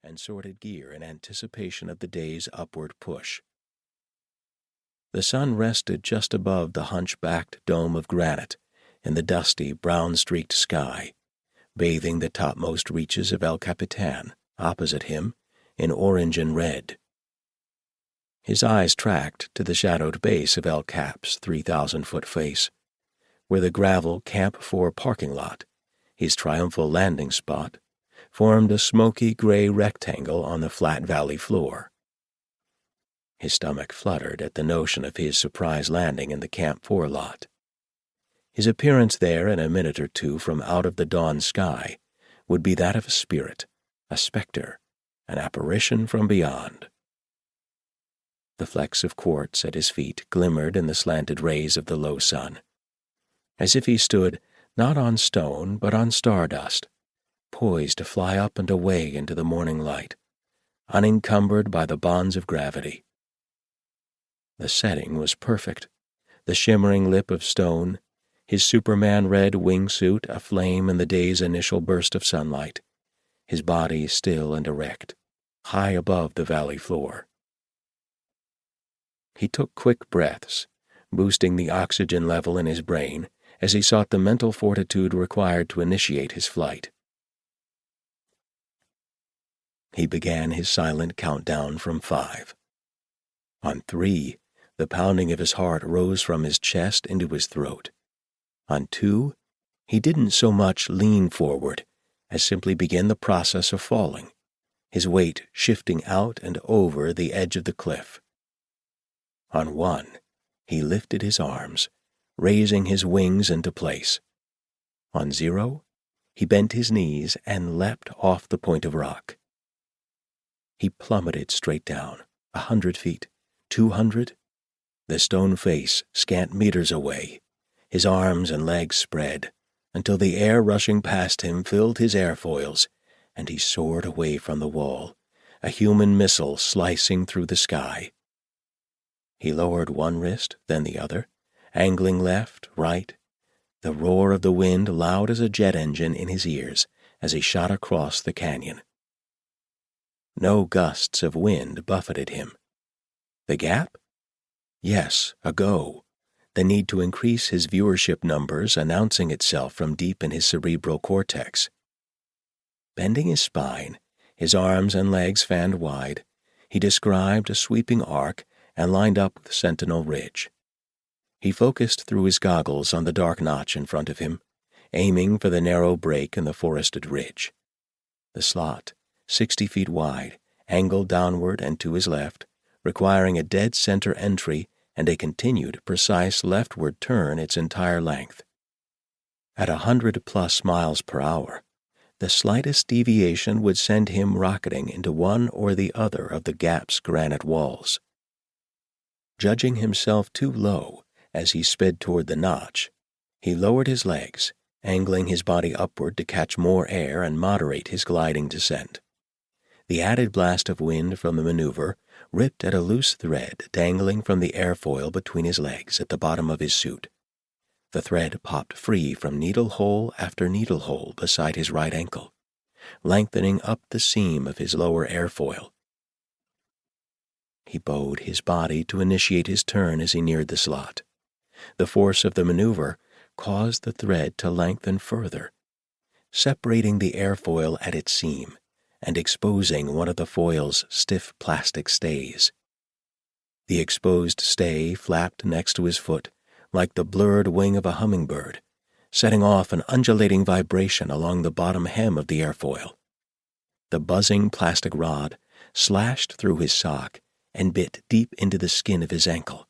and sorted gear in anticipation of the day's upward push. The sun rested just above the hunchbacked dome of granite in the dusty, brown-streaked sky, bathing the topmost reaches of El Capitan, opposite him, in orange and red. His eyes tracked to the shadowed base of El Cap's 3,000-foot face, where the gravel Camp 4 parking lot, his triumphal landing spot, formed a smoky gray rectangle on the flat valley floor. His stomach fluttered at the notion of his surprise landing in the Camp 4 lot. His appearance there in a minute or two from out of the dawn sky would be that of a spirit, a specter, an apparition from beyond. The flecks of quartz at his feet glimmered in the slanted rays of the low sun, as if he stood not on stone but on stardust, poised to fly up and away into the morning light, unencumbered by the bonds of gravity. The setting was perfect, the shimmering lip of stone, his Superman red wingsuit aflame in the day's initial burst of sunlight, his body still and erect, high above the valley floor. He took quick breaths, boosting the oxygen level in his brain as he sought the mental fortitude required to initiate his flight. He began his silent countdown from 5. On 3, the pounding of his heart rose from his chest into his throat. On 2, he didn't so much lean forward as simply begin the process of falling, his weight shifting out and over the edge of the cliff. On 1, he lifted his arms, raising his wings into place. On 0, he bent his knees and leapt off the point of rock. He plummeted straight down, 100 feet, 200, the stone face scant meters away, his arms and legs spread, until the air rushing past him filled his airfoils, and he soared away from the wall, a human missile slicing through the sky. He lowered one wrist, then the other, angling left, right, the roar of the wind loud as a jet engine in his ears as he shot across the canyon. No gusts of wind buffeted him. The gap? Yes, a go. The need to increase his viewership numbers announcing itself from deep in his cerebral cortex. Bending his spine, his arms and legs fanned wide, he described a sweeping arc and lined up with Sentinel Ridge. He focused through his goggles on the dark notch in front of him, aiming for the narrow break in the forested ridge. The slot, 60 feet wide, angled downward and to his left, requiring a dead center entry and a continued, precise leftward turn its entire length. At 100+ miles per hour, the slightest deviation would send him rocketing into one or the other of the gap's granite walls. Judging himself too low as he sped toward the notch, he lowered his legs, angling his body upward to catch more air and moderate his gliding descent. The added blast of wind from the maneuver ripped at a loose thread dangling from the airfoil between his legs at the bottom of his suit. The thread popped free from needle hole after needle hole beside his right ankle, lengthening up the seam of his lower airfoil. He bowed his body to initiate his turn as he neared the slot. The force of the maneuver caused the thread to lengthen further, separating the airfoil at its seam and exposing one of the foil's stiff plastic stays. The exposed stay flapped next to his foot like the blurred wing of a hummingbird, setting off an undulating vibration along the bottom hem of the airfoil. The buzzing plastic rod slashed through his sock and bit deep into the skin of his ankle.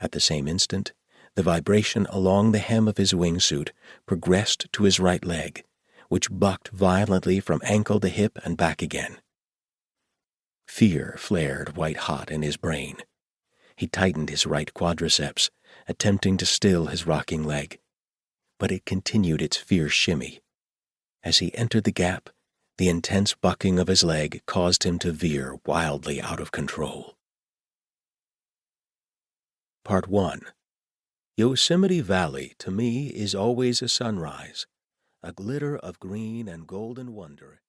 At the same instant, the vibration along the hem of his wingsuit progressed to his right leg, which bucked violently from ankle to hip and back again. Fear flared white-hot in his brain. He tightened his right quadriceps, attempting to still his rocking leg, but it continued its fierce shimmy. As he entered the gap, the intense bucking of his leg caused him to veer wildly out of control. Part 1. Yosemite Valley to me is always a sunrise, a glitter of green and golden wonder